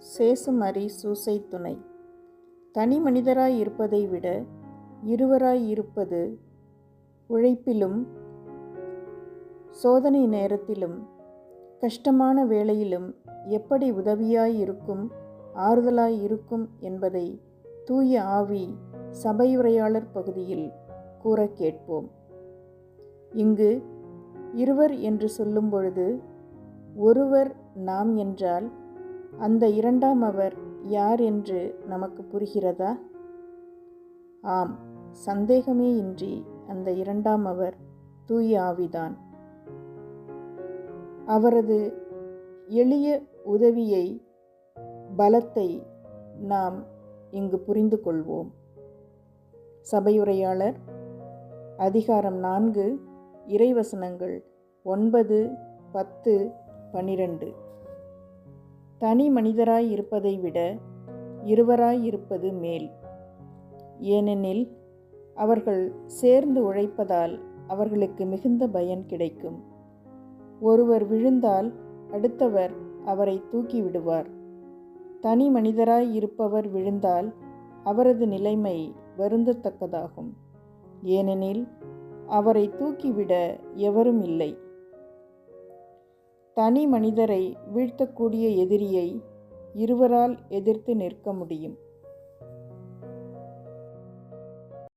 சேசுமரி சூசை துணை. தனி மனிதராய் இருப்பதை விட இருவராய் இருப்பது உழைப்பிலும் சோதனை நேரத்திலும் கஷ்டமான வேளையிலும் எப்படி உதவியாய் இருக்கும், ஆறுதலாய் இருக்கும் என்பதை தூய ஆவி சபையுரையாளர் பகுதியில் கூற கேட்போம். இங்கு இருவர் என்று சொல்லும் பொழுது ஒருவர் நாம் என்றால் அந்த இரண்டாம் அவர் யார் என்று நமக்கு புரிகிறதா? ஆம், சந்தேகமே இன்றி அந்த இரண்டாம் அவர் தூய ஆவிதான். அவரது எளிய உதவியை, பலத்தை நாம் இங்கு புரிந்து கொள்வோம். சபையுரையாளர் அதிகாரம் 4 இறைவசனங்கள் 9, 10, 12. தனி மனிதராய் இருப்பதை விட இருவராய் இருப்பது மேல். ஏனெனில் அவர்கள் சேர்ந்து உழைப்பதால் அவர்களுக்கு மிகுந்த பயன் கிடைக்கும். ஒருவர் விழுந்தால் அடுத்தவர் அவரை தூக்கி விடுவார். தனி மனிதராய் இருப்பவர் விழுந்தால் அவரது நிலைமை வருந்தத்தக்கதாகும். ஏனெனில் அவரை தூக்கிவிட எவரும் இல்லை. தனி மனிதரை வீழ்த்தக்கூடிய எதிரியை இருவரால் எதிர்த்து நிற்க முடியும்.